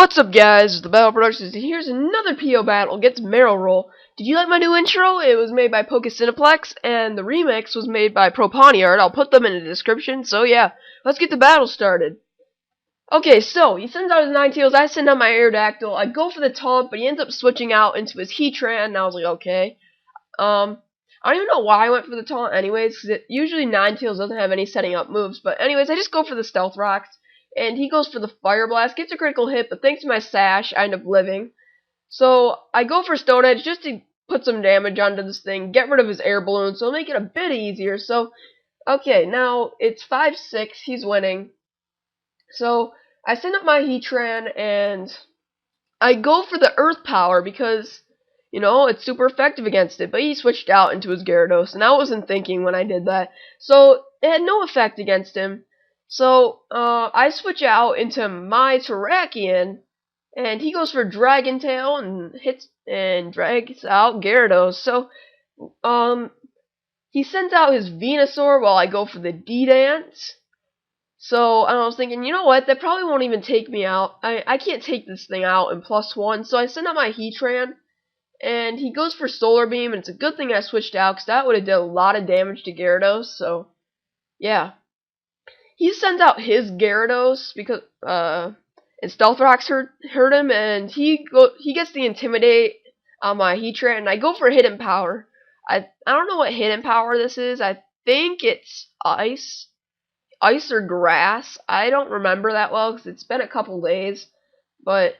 What's up, guys? The Battle Productions, and here's another PO battle against MarillRoll. Did you like my new intro? It was made by Cineplex, and the remix was made by Proponiard. I'll put them in the description, so yeah. Let's get the battle started. Okay, so, he sends out his Ninetales, I send out my Aerodactyl, I go for the taunt, but he ends up switching out into his Heatran, and I was like, okay. I don't even know why I went for the taunt anyways, because usually Ninetales doesn't have any setting up moves, but anyways, I just go for the Stealth Rocks. And he goes for the Fire Blast, gets a critical hit, but thanks to my sash, I end up living. So I go for Stone Edge just to put some damage onto this thing, get rid of his air balloon, so make it a bit easier. So, okay, now it's 5-6, he's winning. So I send up my Heatran, and I go for the Earth Power because, you know, it's super effective against it. But he switched out into his Gyarados, and I wasn't thinking when I did that. So it had no effect against him. So, I switch out into my Terrakion, and he goes for Dragon Tail and hits and drags out Gyarados. So, he sends out his Venusaur while I go for the D-Dance. So, I was thinking, you know what, that probably won't even take me out. I can't take this thing out in +1, so I send out my Heatran, and he goes for Solar Beam, and it's a good thing I switched out, because that would have done a lot of damage to Gyarados, so, yeah. He sends out his Gyarados because and Stealth Rocks hurt him, and he gets the Intimidate on my Heatran, and I go for Hidden Power. I don't know what Hidden Power this is. I think it's Ice or Grass. I don't remember that well because it's been a couple days, but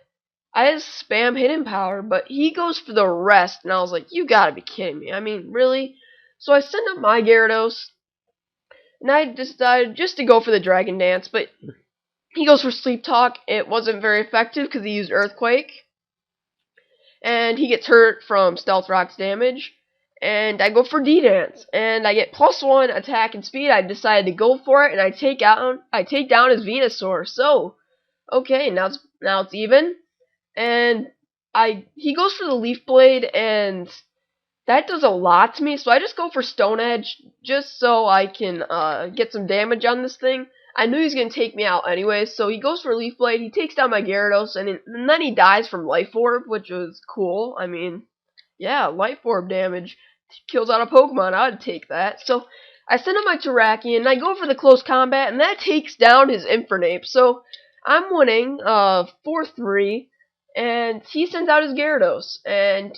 I just spam Hidden Power. But he goes for the Rest, and I was like, you gotta be kidding me. I mean, really? So I send up my Gyarados. And I decided just to go for the Dragon Dance, but he goes for Sleep Talk. It wasn't very effective because he used Earthquake. And he gets hurt from Stealth Rock's damage. And I go for D-Dance. And I get +1 attack and speed. I decided to go for it, and I take down his Venusaur. So, okay, now it's even. And he goes for the Leaf Blade, and that does a lot to me, so I just go for Stone Edge, just so I can get some damage on this thing. I knew he was going to take me out anyway, so he goes for Leaf Blade, he takes down my Gyarados, and then he dies from Life Orb, which was cool. I mean, yeah, Life Orb damage kills out a Pokemon, I'd take that. So, I send up my Terrakion, and I go for the Close Combat, and that takes down his Infernape. So, I'm winning 4-3, and he sends out his Gyarados, and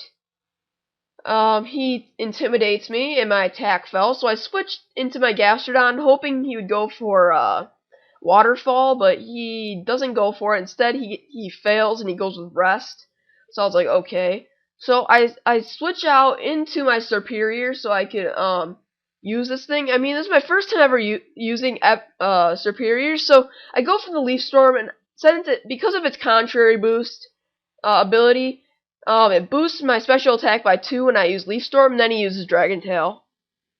he intimidates me, and my attack fell, so I switched into my Gastrodon, hoping he would go for, Waterfall, but he doesn't go for it. Instead, he fails, and he goes with Rest. So I was like, okay. So I switch out into my Serperior so I could, use this thing. I mean, this is my first time ever using, Serperior, so I go for the Leaf Storm, and since because of its Contrary Boost, ability, it boosts my special attack by 2 when I use Leaf Storm, and then he uses Dragon Tail.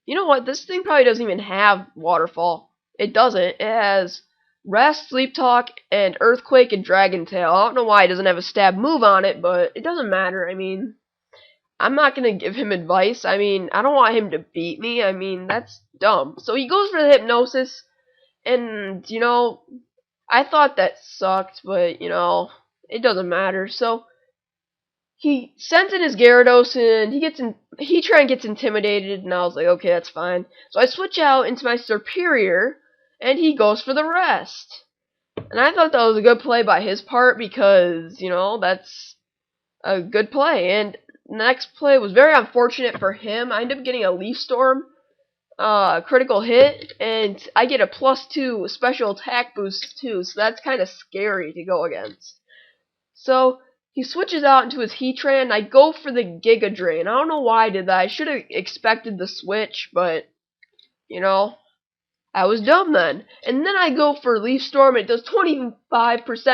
You know what? This thing probably doesn't even have Waterfall. It doesn't. It has Rest, Sleep Talk, and Earthquake and Dragon Tail. I don't know why it doesn't have a stab move on it, but it doesn't matter. I mean, I'm not going to give him advice. I mean, I don't want him to beat me. I mean, that's dumb. So he goes for the Hypnosis, and, you know, I thought that sucked, but, you know, it doesn't matter. So he sends in his Gyarados, and Heatran gets intimidated, and I was like, okay, that's fine. So I switch out into my Serperior, and he goes for the Rest. And I thought that was a good play by his part, because, you know, that's a good play. And the next play was very unfortunate for him. I ended up getting a Leaf Storm, critical hit, and I get a +2 special attack boost too, so that's kind of scary to go against. So he switches out into his Heatran, and I go for the Giga Drain. I don't know why I did that. I should have expected the switch, but, you know, I was dumb then. And then I go for Leaf Storm, and it does 25%,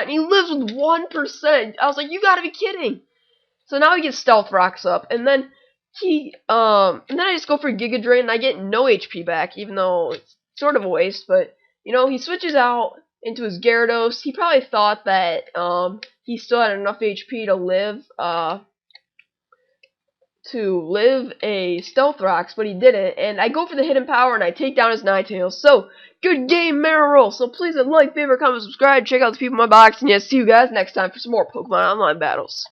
and he lives with 1%. I was like, you gotta be kidding. So now he gets Stealth Rocks up, and then and then I just go for Giga Drain, and I get no HP back, even though it's sort of a waste, but, you know, he switches out into his Gyarados. He probably thought that, he still had enough HP to live, to live a Stealth Rocks, but he didn't, and I go for the hidden power and I take down his Ninetales. So, good game, MarillRoll. So please like, favorite, comment, subscribe, check out the people in my box, and yeah, see you guys next time for some more Pokemon Online battles.